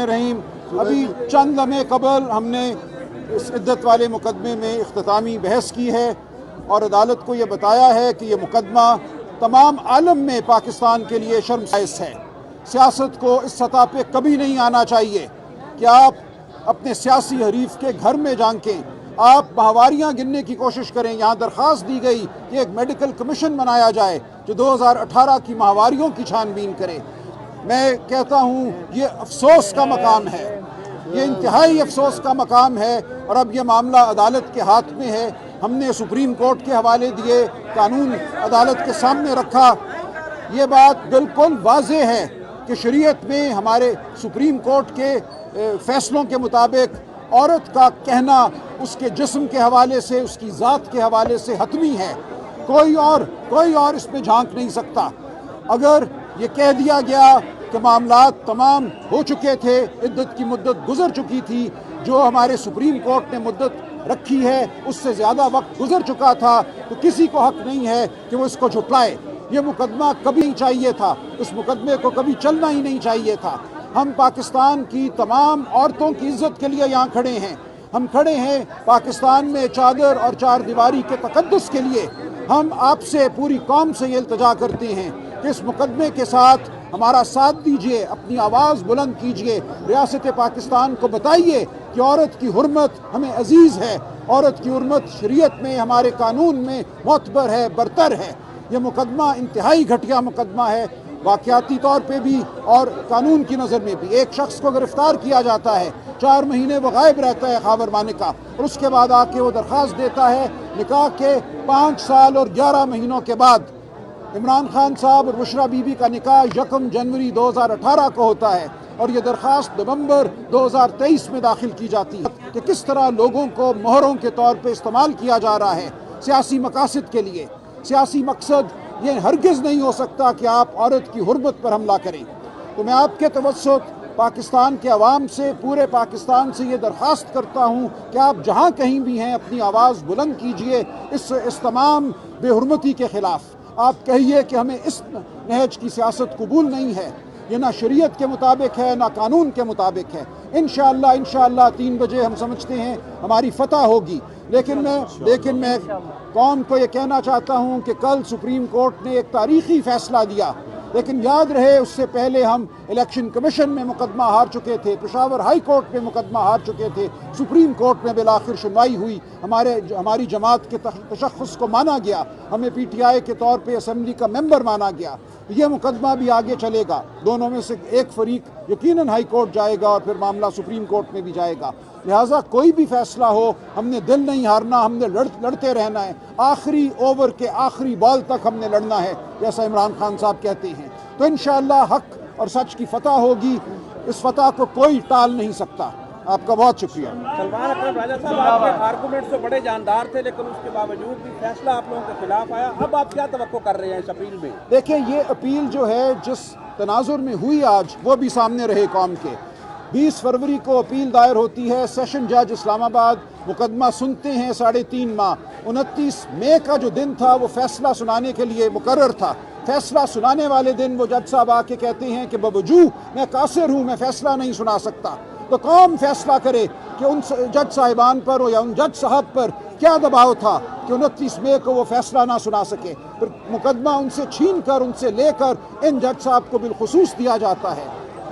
الرحیم، ابھی چند لمحے قبل ہم نے اس عدت والے مقدمے میں اختتامی بحث کی ہے اور عدالت کو یہ بتایا ہے کہ یہ مقدمہ تمام عالم میں پاکستان کے لیے شرمسار ہے۔ سیاست کو اس سطح پہ کبھی نہیں آنا چاہیے کہ آپ اپنے سیاسی حریف کے گھر میں جھانکیں، آپ ماہواریاں گننے کی کوشش کریں۔ یہاں درخواست دی گئی کہ ایک میڈیکل کمیشن بنایا جائے جو 2018 کی ماہواریوں کی چھان بین کرے۔ میں کہتا ہوں یہ افسوس کا مقام ہے، یہ انتہائی افسوس کا مقام ہے، اور اب یہ معاملہ عدالت کے ہاتھ میں ہے۔ ہم نے سپریم کورٹ کے حوالے دیے، قانون عدالت کے سامنے رکھا۔ یہ بات بالکل واضح ہے کہ شریعت میں ہمارے سپریم کورٹ کے فیصلوں کے مطابق عورت کا کہنا اس کے جسم کے حوالے سے، اس کی ذات کے حوالے سے حتمی ہے۔ کوئی اور اس میں جھانک نہیں سکتا۔ اگر یہ کہہ دیا گیا کہ معاملات تمام ہو چکے تھے، عدت کی مدت گزر چکی تھی، جو ہمارے سپریم کورٹ نے مدت رکھی ہے اس سے زیادہ وقت گزر چکا تھا، تو کسی کو حق نہیں ہے کہ وہ اس کو جھٹلائے۔ یہ مقدمہ کبھی نہیں چاہیے تھا، اس مقدمے کو کبھی چلنا ہی نہیں چاہیے تھا۔ ہم پاکستان کی تمام عورتوں کی عزت کے لیے یہاں کھڑے ہیں، ہم کھڑے ہیں پاکستان میں چادر اور چار دیواری کے تقدس کے لیے۔ ہم آپ سے، پوری قوم سے یہ التجا کرتے ہیں کہ اس مقدمے کے ساتھ ہمارا ساتھ دیجئے، اپنی آواز بلند کیجئے، ریاست پاکستان کو بتائیے کہ عورت کی حرمت ہمیں عزیز ہے، عورت کی حرمت شریعت میں، ہمارے قانون میں معتبر ہے، برتر ہے۔ یہ مقدمہ انتہائی گھٹیا مقدمہ ہے، واقعاتی طور پہ بھی اور قانون کی نظر میں بھی۔ ایک شخص کو گرفتار کیا جاتا ہے، 4 مہینے وہ غائب رہتا ہے خاور مانے کا، اور اس کے بعد آ کے وہ درخواست دیتا ہے نکاح کے 5 سال اور 11 مہینوں کے بعد۔ عمران خان صاحب اور بشرا بی بی کا نکاح 1 جنوری 2018 کو ہوتا ہے، اور یہ درخواست نومبر 2023 میں داخل کی جاتی ہے کہ کس طرح لوگوں کو مہروں کے طور پہ استعمال کیا جا رہا ہے سیاسی مقاصد کے لیے۔ سیاسی مقصد یہ ہرگز نہیں ہو سکتا کہ آپ عورت کی حرمت پر حملہ کریں۔ تو میں آپ کے توسط پاکستان کے عوام سے، پورے پاکستان سے یہ درخواست کرتا ہوں کہ آپ جہاں کہیں بھی ہیں اپنی آواز بلند کیجئے اس تمام بے حرمتی کے خلاف۔ آپ کہیے کہ ہمیں اس نہج کی سیاست قبول نہیں ہے، یہ نہ شریعت کے مطابق ہے نہ قانون کے مطابق ہے۔ انشاءاللہ 3 بجے ہم سمجھتے ہیں ہماری فتح ہوگی، لیکن میں قوم کو یہ کہنا چاہتا ہوں کہ کل سپریم کورٹ نے ایک تاریخی فیصلہ دیا، لیکن یاد رہے اس سے پہلے ہم الیکشن کمیشن میں مقدمہ ہار چکے تھے، پشاور ہائی کورٹ میں مقدمہ ہار چکے تھے، سپریم کورٹ میں بالآخر سنوائی ہوئی، ہماری جماعت کے تشخص کو مانا گیا، ہمیں پی ٹی آئی کے طور پہ اسمبلی کا ممبر مانا گیا۔ یہ مقدمہ بھی آگے چلے گا، دونوں میں سے ایک فریق یقیناً ہائی کورٹ جائے گا اور پھر معاملہ سپریم کورٹ میں بھی جائے گا۔ لہٰذا کوئی بھی فیصلہ ہو، ہم نے دل نہیں ہارنا، ہم نے لڑتے رہنا ہے، آخری اوور کے آخری بال تک ہم نے لڑنا ہے، جیسا عمران خان صاحب کہتے ہیں۔ تو انشاءاللہ حق اور سچ کی فتح ہوگی، اس فتح کو کوئی ٹال نہیں سکتا۔ آپ کا بہت شکریہ۔ سلمان اکرم راجہ صاحب، آپ کے آرگومنٹس تو بڑے جاندار تھے، لیکن اس کے باوجود بھی فیصلہ آپ لوگوں کے خلاف آیا۔ اب آپ کیا توقع کر رہے ہیں اس اپیل میں؟ دیکھیں، یہ اپیل جو ہے جس تناظر میں ہوئی آج، وہ بھی سامنے رہے قوم کے۔ 20 فروری کو اپیل دائر ہوتی ہے، سیشن جج اسلام آباد مقدمہ سنتے ہیں 3.5 ماہ۔ 29 مئی کا جو دن تھا وہ فیصلہ سنانے کے لیے مقرر تھا۔ فیصلہ سنانے والے دن وہ جج صاحب آ کے کہتے ہیں کہ بوجو میں قاصر ہوں، میں فیصلہ نہیں سنا سکتا۔ تو قوم فیصلہ کرے کہ ان جج صاحبان پر یا ان جج صاحب پر کیا دباؤ تھا کہ 29 مئی کو وہ فیصلہ نہ سنا سکے، پھر مقدمہ ان سے چھین کر، ان سے لے کر ان جج صاحب کو بالخصوص دیا جاتا ہے۔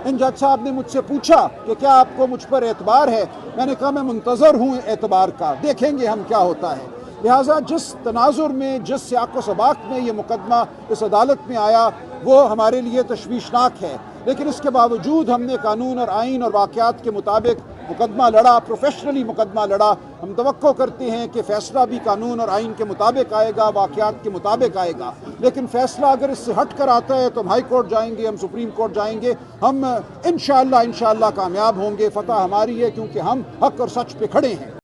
ان جج صاحب نے مجھ سے پوچھا کہ کیا آپ کو مجھ پر اعتبار ہے؟ میں نے کہا میں منتظر ہوں اعتبار کا، دیکھیں گے ہم کیا ہوتا ہے۔ لہٰذا جس تناظر میں، جس سیاق و سباق میں یہ مقدمہ اس عدالت میں آیا، وہ ہمارے لیے تشویشناک ہے، لیکن اس کے باوجود ہم نے قانون اور آئین اور واقعات کے مطابق مقدمہ لڑا، پروفیشنلی مقدمہ لڑا۔ ہم توقع کرتے ہیں کہ فیصلہ بھی قانون اور آئین کے مطابق آئے گا، واقعات کے مطابق آئے گا، لیکن فیصلہ اگر اس سے ہٹ کر آتا ہے تو ہم ہائی کورٹ جائیں گے، ہم سپریم کورٹ جائیں گے، ہم انشاءاللہ کامیاب ہوں گے، فتح ہماری ہے، کیونکہ ہم حق اور سچ پہ کھڑے ہیں۔